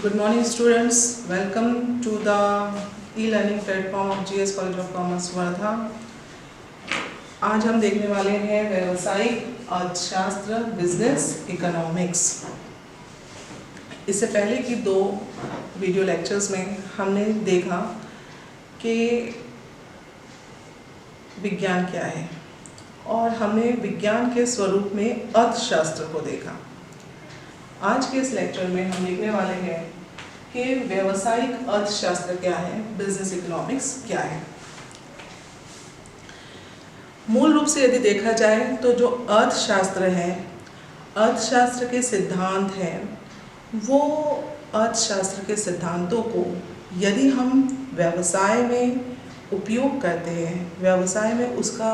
Good morning students, welcome to the e-learning platform of GS College of Commerce Wardha. आज हम देखने वाले हैं व्यावसायिक अर्थशास्त्र बिजनेस इकोनॉमिक्स। इससे पहले की दो वीडियो लेक्चर्स में हमने देखा कि विज्ञान क्या है और हमने विज्ञान के स्वरूप में अर्थशास्त्र को देखा। आज के इस लेक्चर में हम देखने वाले हैं कि व्यावसायिक अर्थशास्त्र क्या है, बिजनेस इकोनॉमिक्स क्या है। मूल रूप से यदि देखा जाए तो जो अर्थशास्त्र है, अर्थशास्त्र के सिद्धांत हैं, वो अर्थशास्त्र के सिद्धांतों को यदि हम व्यवसाय में उपयोग करते हैं, व्यवसाय में उसका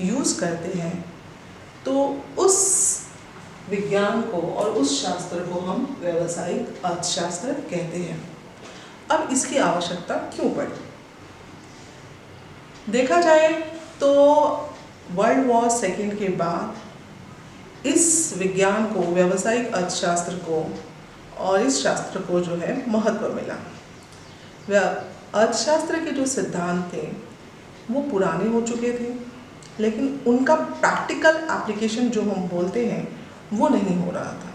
यूज़ करते हैं, तो उस विज्ञान को और उस शास्त्र को हम व्यावसायिक अर्थशास्त्र कहते हैं। अब इसकी आवश्यकता क्यों पड़ी? देखा जाए तो वर्ल्ड वॉर सेकेंड के बाद इस विज्ञान को, व्यावसायिक अर्थशास्त्र को और इस शास्त्र को जो है महत्व मिला। अर्थशास्त्र के जो सिद्धांत थे वो पुराने हो चुके थे, लेकिन उनका प्रैक्टिकल एप्लीकेशन जो हम बोलते हैं वो नहीं हो रहा था।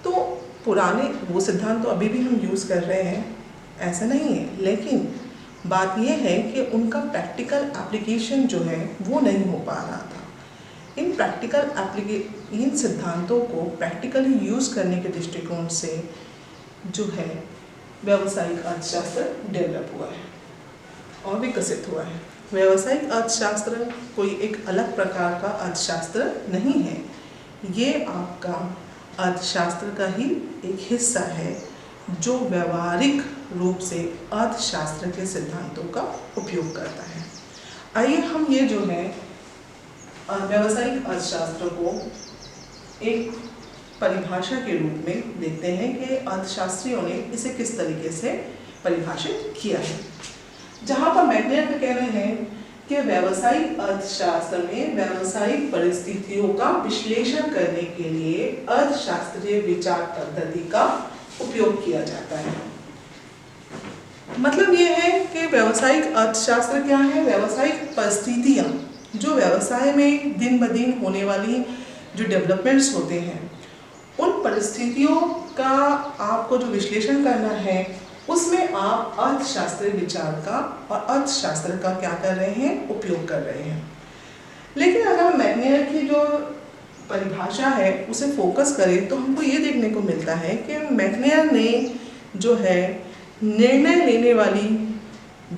तो पुराने वो सिद्धांत तो अभी भी हम यूज़ कर रहे हैं, ऐसा नहीं है, लेकिन बात यह है कि उनका प्रैक्टिकल एप्लीकेशन जो है वो नहीं हो पा रहा था। इन सिद्धांतों को प्रैक्टिकली यूज़ करने के दृष्टिकोण से जो है व्यावसायिक अर्थशास्त्र डेवलप हुआ है और विकसित हुआ है। व्यावसायिक अर्थशास्त्र कोई एक अलग प्रकार का अर्थशास्त्र नहीं है, ये आपका अर्थशास्त्र का ही एक हिस्सा है जो व्यवहारिक रूप से अर्थशास्त्र के सिद्धांतों का उपयोग करता है। आइए हम ये जो है व्यावसायिक अर्थशास्त्र को एक परिभाषा के रूप में देखते हैं कि अर्थशास्त्रियों ने इसे किस तरीके से परिभाषित किया है। जहाँ पर मैकनेर का कहना है कि व्यावसायिक अर्थशास्त्र में व्यावसायिक परिस्थितियों का विश्लेषण करने के लिए अर्थशास्त्रीय विचार पद्धति का उपयोग किया जाता है। मतलब ये है कि व्यावसायिक अर्थशास्त्र क्या है? व्यावसायिक परिस्थितियाँ जो व्यवसाय में दिन ब दिन होने वाली जो डेवलपमेंट्स होते हैं, उन परिस्थितियों का आपको जो विश्लेषण करना है, उसमें आप अर्थशास्त्रीय विचार का और अर्थशास्त्र का क्या कर रहे हैं? उपयोग कर रहे हैं। लेकिन अगर हम मैकनेर की जो परिभाषा है उसे फोकस करें तो हमको ये देखने को मिलता है कि मैकनेर ने जो है निर्णय लेने वाली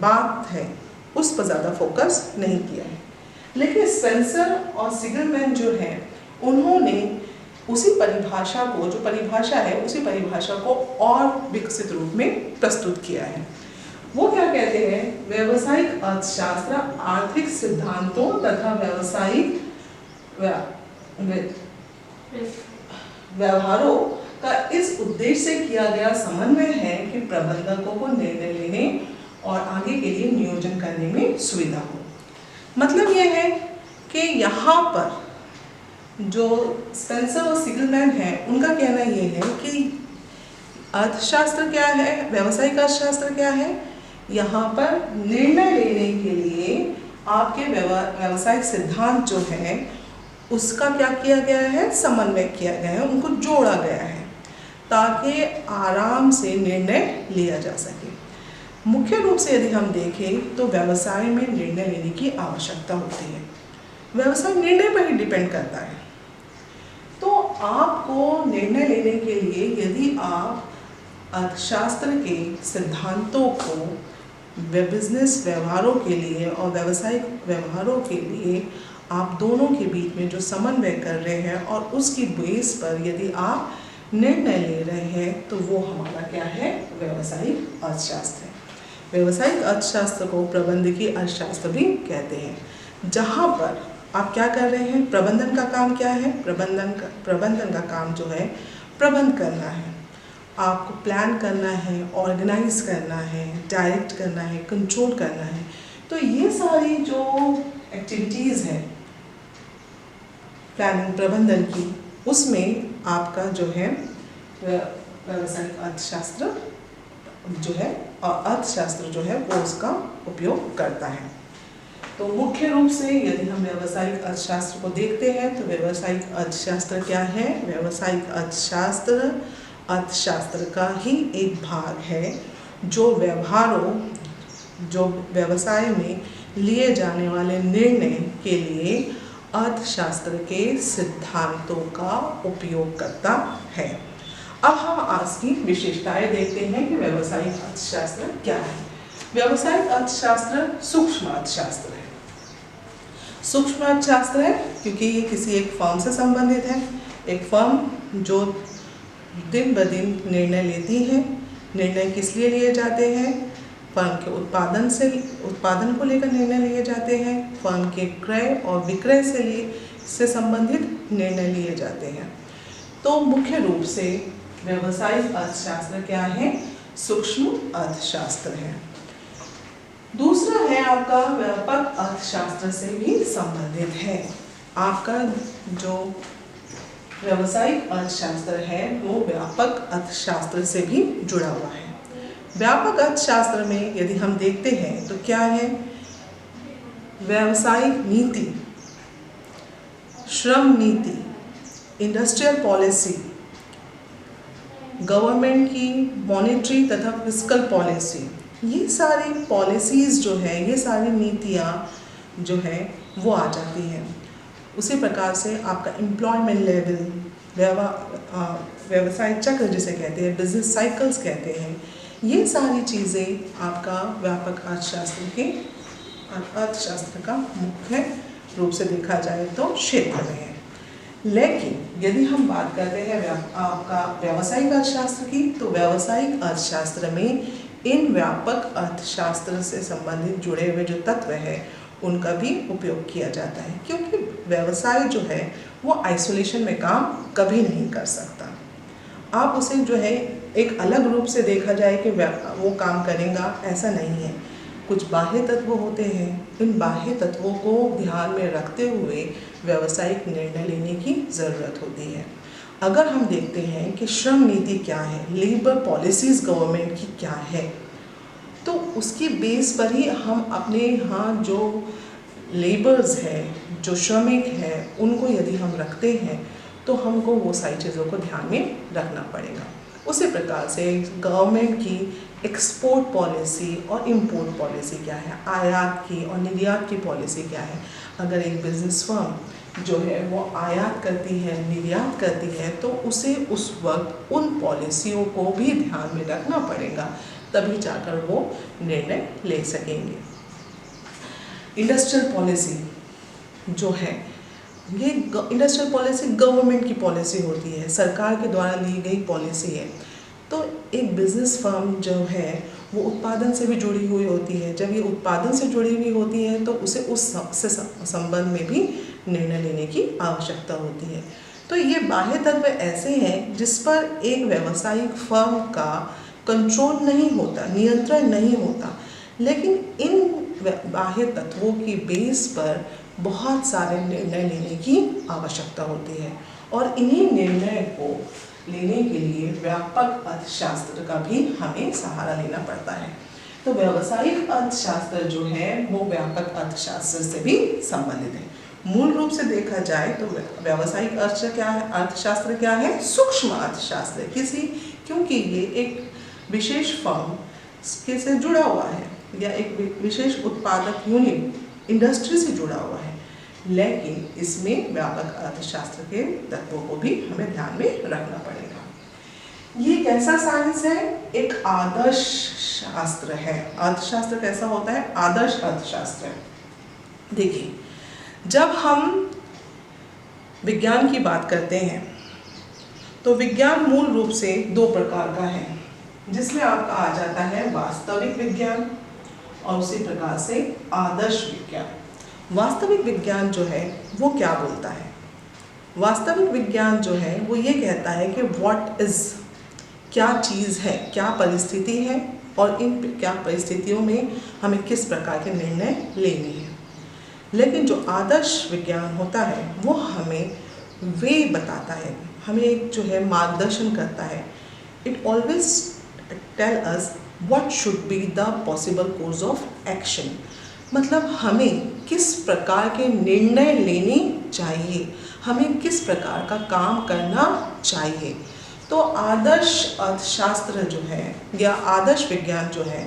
बात है उस पर ज़्यादा फोकस नहीं किया है। लेकिन स्पेंसर और सीगलमैन जो है उन्होंने उसी परिभाषा को, जो परिभाषा है उसी परिभाषा को और विकसित रूप में प्रस्तुत किया है। वो क्या कहते हैं? व्यावसायिक अर्थशास्त्र आर्थिक सिद्धांतों तथा व्यावसायिक व्यवहारों का इस उद्देश्य से किया गया समन्वय है कि प्रबंधकों को निर्णय लेने और आगे के लिए नियोजन करने में सुविधा हो। मतलब ये है कि यहाँ पर जो स्पेंसर और सीगलमैन है उनका कहना ये है कि अर्थशास्त्र क्या है, व्यावसायिक अर्थशास्त्र क्या है? यहाँ पर निर्णय लेने के लिए आपके व्यावसायिक सिद्धांत जो है उसका क्या किया गया है? समन्वय किया गया है, उनको जोड़ा गया है ताकि आराम से निर्णय लिया जा सके। मुख्य रूप से यदि हम देखें तो व्यवसाय में निर्णय लेने की आवश्यकता होती है। व्यवसाय निर्णय पर ही डिपेंड करता है। तो आपको निर्णय लेने के लिए यदि आप अर्थशास्त्र के सिद्धांतों को बिजनेस व्यवहारों के लिए और व्यावसायिक व्यवहारों के लिए आप दोनों के बीच में जो समन्वय कर रहे हैं और उसकी बेस पर यदि आप निर्णय ले रहे हैं तो वो हमारा क्या है? व्यावसायिक अर्थशास्त्र है। व्यावसायिक अर्थशास्त्र को प्रबंधकीय अर्थशास्त्र भी कहते हैं, जहाँ पर आप क्या कर रहे हैं? प्रबंधन का काम क्या है? प्रबंधन का काम जो है प्रबंध करना है, आपको प्लान करना है, ऑर्गेनाइज करना है, डायरेक्ट करना है, कंट्रोल करना है। तो ये सारी जो एक्टिविटीज़ हैं प्लानिंग, प्रबंधन की, उसमें आपका जो है व्यावसायिक अर्थशास्त्र जो है और अर्थशास्त्र जो है वो उसका उपयोग करता है। तो मुख्य रूप से यदि हम व्यावसायिक अर्थशास्त्र को देखते हैं तो व्यावसायिक अर्थशास्त्र क्या है? व्यावसायिक अर्थशास्त्र अर्थशास्त्र का ही एक भाग है जो व्यवहारों, जो व्यवसाय में लिए जाने वाले निर्णय के लिए अर्थशास्त्र के सिद्धांतों का उपयोग करता है। अब हम आज की विशेषताएं देखते हैं कि व्यावसायिक अर्थशास्त्र क्या है। व्यावसायिक अर्थशास्त्र सूक्ष्म अर्थशास्त्र है। सूक्ष्म अर्थशास्त्र है क्योंकि ये किसी एक फर्म से संबंधित है। एक फर्म जो दिन ब दिन निर्णय लेती है। निर्णय किस लिए लिए जाते हैं? फर्म के उत्पादन को लेकर निर्णय लिए जाते हैं। फर्म के क्रय और विक्रय से संबंधित निर्णय लिए जाते हैं। तो मुख्य रूप से व्यावसायिक अर्थशास्त्र क्या है? सूक्ष्म अर्थशास्त्र है। दूसरा है आपका व्यापक अर्थशास्त्र से भी संबंधित है। आपका जो व्यावसायिक अर्थशास्त्र है वो व्यापक अर्थशास्त्र से भी जुड़ा हुआ है। व्यापक अर्थशास्त्र में यदि हम देखते हैं तो क्या है? व्यावसायिक नीति, श्रम नीति, इंडस्ट्रियल पॉलिसी, गवर्नमेंट की मॉनेटरी तथा फिस्कल पॉलिसी, ये सारी पॉलिसीज़ जो है, ये सारी नीतियाँ जो है वो आ जाती हैं। उसी प्रकार से आपका एम्प्लॉयमेंट लेवल, व्यवसाय चक्र जिसे कहते हैं, बिजनेस साइकिल्स कहते हैं, ये सारी चीज़ें आपका व्यापक अर्थशास्त्र का मुख्य रूप से देखा जाए तो क्षेत्र में है। लेकिन यदि हम बात करते हैं आपका व्यावसायिक अर्थशास्त्र की, तो व्यावसायिक अर्थशास्त्र में इन व्यापक अर्थशास्त्र से संबंधित जुड़े हुए जो तत्व हैं उनका भी उपयोग किया जाता है, क्योंकि व्यवसाय जो है वो आइसोलेशन में काम कभी नहीं कर सकता। आप उसे जो है एक अलग रूप से देखा जाए कि वो काम करेगा, ऐसा नहीं है। कुछ बाह्य तत्व होते हैं, इन बाह्य तत्वों को ध्यान में रखते हुए व्यावसायिक निर्णय लेने की ज़रूरत होती है। अगर हम देखते हैं कि श्रम नीति क्या है, लेबर पॉलिसीज़ गवर्नमेंट की क्या है, तो उसकी बेस पर ही हम अपने यहाँ जो लेबर्स हैं, जो श्रमिक हैं, उनको यदि हम रखते हैं तो हमको वो सारी चीज़ों को ध्यान में रखना पड़ेगा। उसी प्रकार से गवर्नमेंट की एक्सपोर्ट पॉलिसी और इंपोर्ट पॉलिसी क्या है, आयात की और निर्यात की पॉलिसी क्या है। अगर एक बिजनेस फर्म जो है वो आयात करती है, निर्यात करती है, तो उसे उस वक्त उन पॉलिसियों को भी ध्यान में रखना पड़ेगा, तभी जाकर वो निर्णय ले सकेंगे। इंडस्ट्रियल पॉलिसी जो है, ये इंडस्ट्रियल पॉलिसी गवर्नमेंट की पॉलिसी होती है, सरकार के द्वारा ली गई पॉलिसी है। तो एक बिजनेस फर्म जो है वो उत्पादन से भी जुड़ी हुई होती है। जब ये उत्पादन से जुड़ी हुई होती है तो उसे उस संबंध में भी निर्णय लेने की आवश्यकता होती है। तो ये बाह्य तत्व ऐसे हैं जिस पर एक व्यावसायिक फर्म का कंट्रोल नहीं होता, नियंत्रण नहीं होता, लेकिन इन बाह्य तत्वों की बेस पर बहुत सारे निर्णय लेने की आवश्यकता होती है, और इन्हीं निर्णय को लेने के लिए व्यापक अर्थशास्त्र का भी हमें सहारा लेना पड़ता है। तो व्यावसायिक अर्थशास्त्र जो है वो व्यापक अर्थशास्त्र से भी संबंधित है। मूल रूप से देखा जाए तो व्यावसायिक अर्थशास्त्र क्या है? सूक्ष्म अर्थशास्त्र क्योंकि ये एक विशेष फर्म के से जुड़ा हुआ है या एक विशेष उत्पादक यूनिट इंडस्ट्री से जुड़ा हुआ है, लेकिन इसमें व्यापक अर्थशास्त्र के तत्वों को भी हमें ध्यान में रखना पड़ेगा। ये कैसा साइंस है? एक आदर्श शास्त्र है। अर्थशास्त्र कैसा होता है? आदर्श अर्थशास्त्र है। देखिए, जब हम विज्ञान की बात करते हैं तो विज्ञान मूल रूप से दो प्रकार का है, जिसमें आपका आ जाता है वास्तविक विज्ञान और उसी प्रकार से आदर्श विज्ञान। वास्तविक विज्ञान जो है वो क्या बोलता है? वास्तविक विज्ञान जो है वो ये कहता है कि व्हाट इज़, क्या चीज़ है, क्या परिस्थिति है, और इन क्या परिस्थितियों में हमें किस प्रकार के निर्णय लेने हैं। लेकिन जो आदर्श विज्ञान होता है वो हमें वे बताता है, हमें एक जो है मार्गदर्शन करता है It always tell us what should be the possible course of action. मतलब हमें किस प्रकार के निर्णय लेने चाहिए, हमें किस प्रकार का काम करना चाहिए। तो आदर्श अर्थशास्त्र जो है या आदर्श विज्ञान जो है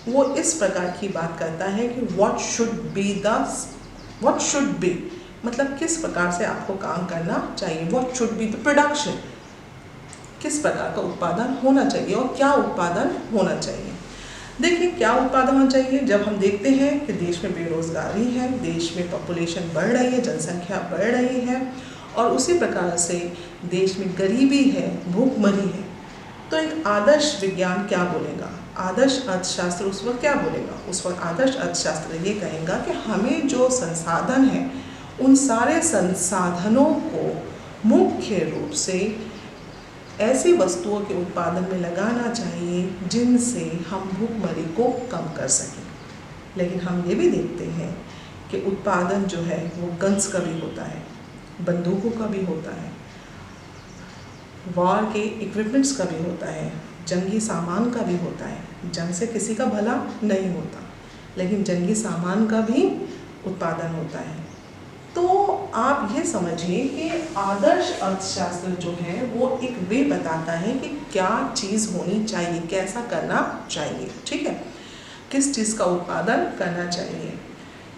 वो इस प्रकार की बात करता है कि what should be मतलब किस प्रकार से आपको काम करना चाहिए, what should be the production, किस प्रकार का उत्पादन होना चाहिए और क्या उत्पादन होना चाहिए। देखिए क्या उत्पादन होना चाहिए, जब हम देखते हैं कि देश में बेरोजगारी है, देश में पॉपुलेशन बढ़ रही है, जनसंख्या बढ़ रही है और उसी प्रकार से देश में गरीबी है, भूखमरी है, तो एक आदर्श विज्ञान क्या बोलेगा, आदर्श अर्थशास्त्र उस वक्त क्या बोलेगा, उस वक्त आदर्श अर्थशास्त्र ये कहेगा कि हमें जो संसाधन है उन सारे संसाधनों को मुख्य रूप से ऐसी वस्तुओं के उत्पादन में लगाना चाहिए जिनसे हम भूखमरी को कम कर सकें। लेकिन हम ये भी देखते हैं कि उत्पादन जो है वो गन्स का भी होता है, बंदूकों का भी होता है, वॉर के इक्विपमेंट्स का भी होता है, जंगी सामान का भी होता है। जंग से किसी का भला नहीं होता, लेकिन जंगी सामान का भी उत्पादन होता है। तो आप ये समझिए कि आदर्श अर्थशास्त्र जो है वो एक वे बताता है कि क्या चीज़ होनी चाहिए, कैसा करना चाहिए, ठीक है, किस चीज़ का उत्पादन करना चाहिए।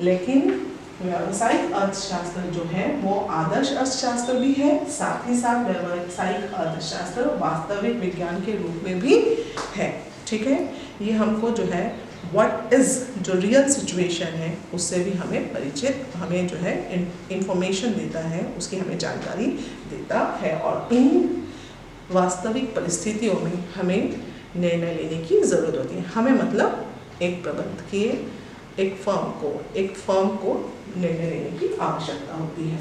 लेकिन व्यावसायिक अर्थशास्त्र जो है वो आदर्श अर्थशास्त्र भी है, साथ ही साथ व्यावसायिक अर्थशास्त्र वास्तविक विज्ञान के रूप में भी है, ठीक है। ये हमको जो है व्हाट इज़ जो रियल सिचुएशन है उससे भी हमें परिचित, हमें जो है इंफॉर्मेशन देता है, उसकी हमें जानकारी देता है और इन वास्तविक परिस्थितियों में हमें निर्णय लेने की ज़रूरत होती है। हमें मतलब एक प्रबंधकीय एक फर्म को निर्णय लेने की आवश्यकता होती है।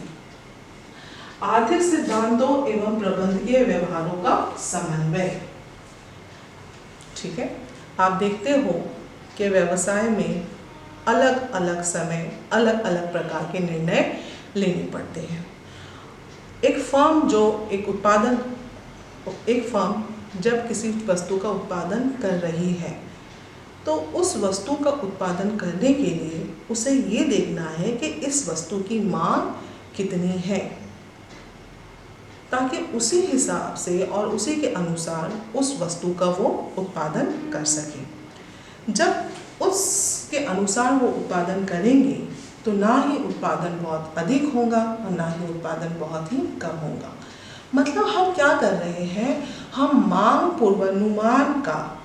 आर्थिक सिद्धांतों एवं प्रबंधकीय व्यवहारों का समन्वय, ठीक है। आप देखते हो कि व्यवसाय में अलग अलग समय अलग अलग प्रकार के निर्णय लेने पड़ते हैं। एक फर्म जब किसी वस्तु का उत्पादन कर रही है तो उस वस्तु का उत्पादन करने के लिए उसे ये देखना है कि इस वस्तु की मांग कितनी है, ताकि उसी हिसाब से और उसी के अनुसार उस वस्तु का वो उत्पादन कर सके। जब उसके अनुसार वो उत्पादन करेंगे तो ना ही उत्पादन बहुत अधिक होगा और ना ही उत्पादन बहुत ही कम होगा। मतलब हम क्या कर रहे हैं, हम मांग पूर्वानुमान का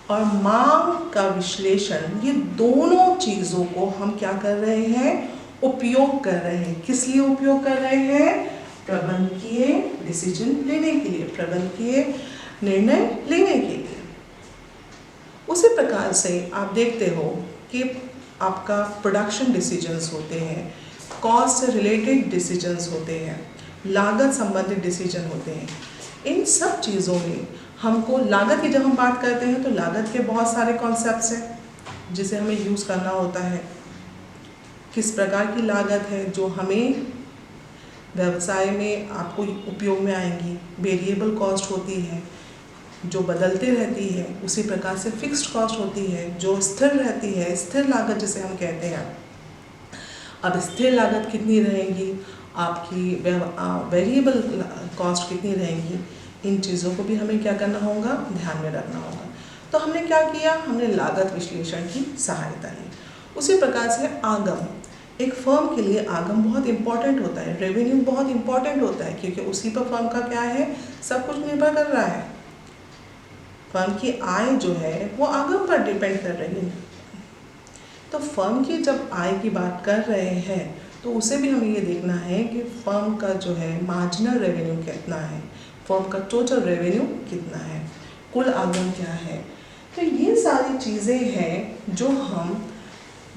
और मांग का विश्लेषण, ये दोनों चीज़ों को हम क्या कर रहे हैं, उपयोग कर रहे हैं। किस लिए उपयोग कर रहे हैं, प्रबंधकीय डिसीजन लेने के लिए, प्रबंधकीय निर्णय लेने के लिए। उसी प्रकार से आप देखते हो कि आपका प्रोडक्शन डिसीजंस होते हैं, कॉस्ट से रिलेटेड डिसीजंस होते हैं, लागत संबंधित डिसीजन होते हैं। इन सब चीज़ों में हमको लागत की जब हम बात करते हैं तो लागत के बहुत सारे कॉन्सेप्ट्स हैं जिसे हमें यूज़ करना होता है। किस प्रकार की लागत है जो हमें व्यवसाय में आपको उपयोग में आएंगी। वेरिएबल कॉस्ट होती है जो बदलती रहती है, उसी प्रकार से फिक्स्ड कॉस्ट होती है जो स्थिर रहती है, स्थिर लागत जिसे हम कहते हैं। अब स्थिर लागत कितनी रहेगी, आपकी वेरिएबल कॉस्ट कितनी रहेंगी, इन चीज़ों को भी हमें क्या करना होगा, ध्यान में रखना होगा। तो हमने क्या किया, हमने लागत विश्लेषण की सहायता ली। उसी प्रकार से आगम, एक फर्म के लिए आगम बहुत इम्पॉर्टेंट होता है, रेवेन्यू बहुत इम्पॉर्टेंट होता है, क्योंकि उसी पर फर्म का क्या है, सब कुछ निर्भर कर रहा है। फर्म की आय जो है वो आगम पर डिपेंड कर रही है। तो फर्म की जब आय की बात कर रहे हैं तो उसे भी हमें ये देखना है कि फर्म का जो है मार्जिनल रेवेन्यू कितना है, फर्म का टोटल रेवेन्यू कितना है, कुल आगम क्या है। तो ये सारी चीज़ें हैं जो हम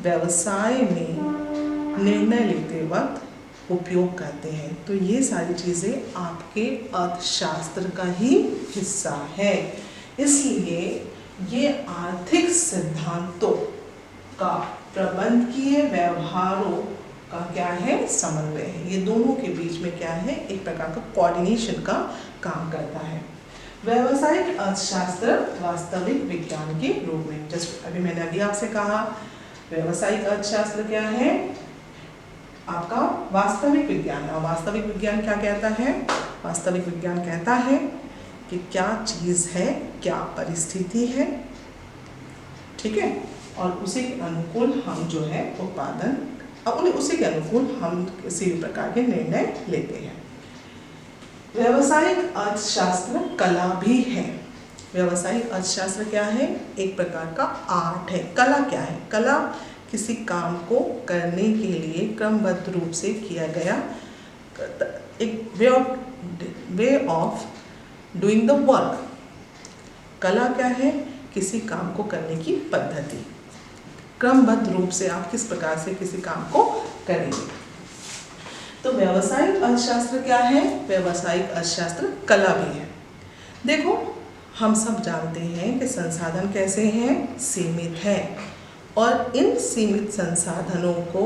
व्यवसाय में निर्णय लेते वक्त उपयोग करते हैं। तो ये सारी चीज़ें आपके अर्थशास्त्र का ही हिस्सा है। इसलिए ये आर्थिक सिद्धांतों का प्रबंधकीय व्यवहारों का क्या है, समन्वय है। ये दोनों के बीच में क्या है, एक प्रकार का कोऑर्डिनेशन का काम करता है। व्यावसायिक अर्थशास्त्र वास्तविक विज्ञान के रूप में, जस्ट अभी मैंने अभी आपसे कहा व्यावसायिक अर्थशास्त्र क्या है, आपका वास्तविक विज्ञान। और वास्तविक विज्ञान क्या कहता है? वास्तविक विज्ञान कहता है कि क्या चीज़ है, क्या परिस्थिति है, ठीक है, और उसी के अनुकूल हम जो है उत्पादन, और उसी के अनुकूल हम किसी भी प्रकार के निर्णय लेते हैं। व्यावसायिक अर्थशास्त्र कला भी है। व्यावसायिक अर्थशास्त्र क्या है? एक प्रकार का आर्ट है। कला क्या है? कला किसी काम को करने के लिए क्रमबद्ध रूप से किया गया एक way of doing the work. कला क्या है? किसी काम को करने की पद्धति, क्रमबद्ध रूप से आप किस प्रकार से किसी काम को करेंगे। तो व्यावसायिक अर्थशास्त्र क्या है? व्यावसायिक अर्थशास्त्र कला भी है। देखो, हम सब जानते हैं कि संसाधन कैसे हैं? सीमित हैं, और इन सीमित संसाधनों को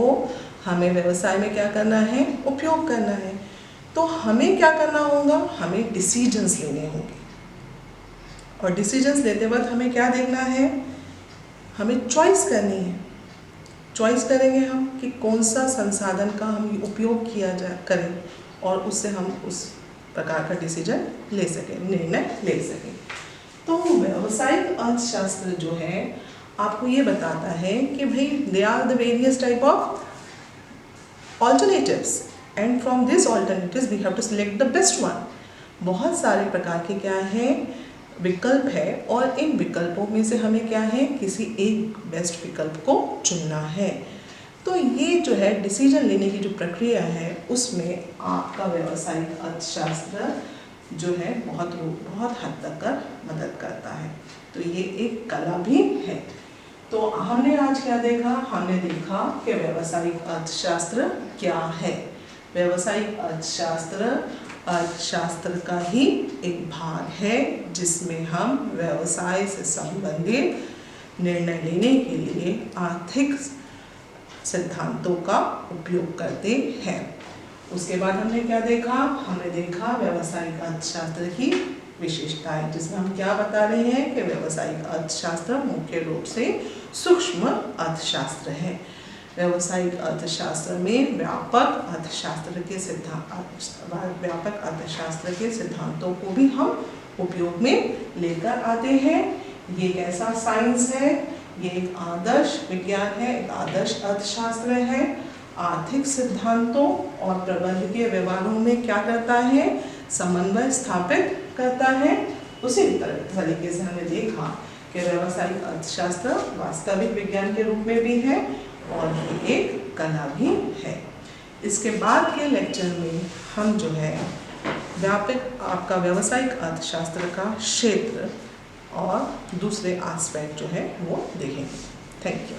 हमें व्यवसाय में क्या करना है? उपयोग करना है। तो हमें क्या करना होगा? हमें डिसीजंस लेने होंगे, और डिसीजंस लेते वक्त हमें क्या देखना है? हमें चॉइस करनी है। चॉइस करेंगे हम कि कौन सा संसाधन का हम उपयोग किया करें, और उससे हम उस प्रकार का डिसीजन ले सकें, निर्णय ले सकें। तो व्यावसायिक अर्थशास्त्र जो है आपको ये बताता है कि भाई they are the various type of alternatives, and from this alternatives we have to select the best one. बहुत सारे प्रकार के क्या है? विकल्प है, और इन विकल्पों में से हमें क्या है? किसी एक बेस्ट विकल्प को चुनना है। तो ये जो है डिसीजन लेने की जो प्रक्रिया है, उसमें आपका व्यावसायिक अर्थशास्त्र जो है बहुत हद तक कर मदद करता है। तो ये एक कला भी है। तो हमने आज क्या देखा? हमने देखा कि व्यावसायिक अर्थशास्त्र क्या है। व्यावसायिक अर्थशास्त्र का ही एक भाग है, जिसमें हम व्यवसाय से संबंधित निर्णय लेने के लिए आर्थिक सिद्धांतों का उपयोग करते हैं। उसके बाद हमने क्या देखा? हमने देखा व्यावसायिक अर्थशास्त्र की विशेषताएं, जिसमें हम क्या बता रहे हैं कि व्यावसायिक अर्थशास्त्र मुख्य रूप से सूक्ष्म अर्थशास्त्र है। व्यावसायिक अर्थशास्त्र में व्यापक अर्थशास्त्र के सिद्धांतों को भी हम उपयोग में लेकर आते हैं। ये कैसा साइंस है? ये एक आदर्श विज्ञान है, एक आदर्श अर्थशास्त्र है। आर्थिक सिद्धांतों और प्रबंधकीय व्यवहारों में क्या करता है? समन्वय स्थापित करता है। उसी तरीके से हमने देखा कि व्यावसायिक अर्थशास्त्र वास्तविक विज्ञान के रूप में भी है, और ये एक कला भी है। इसके बाद के लेक्चर में हम जो है आपका व्यावसायिक अर्थशास्त्र का क्षेत्र और दूसरे एस्पेक्ट जो है वो देखेंगे। Thank you.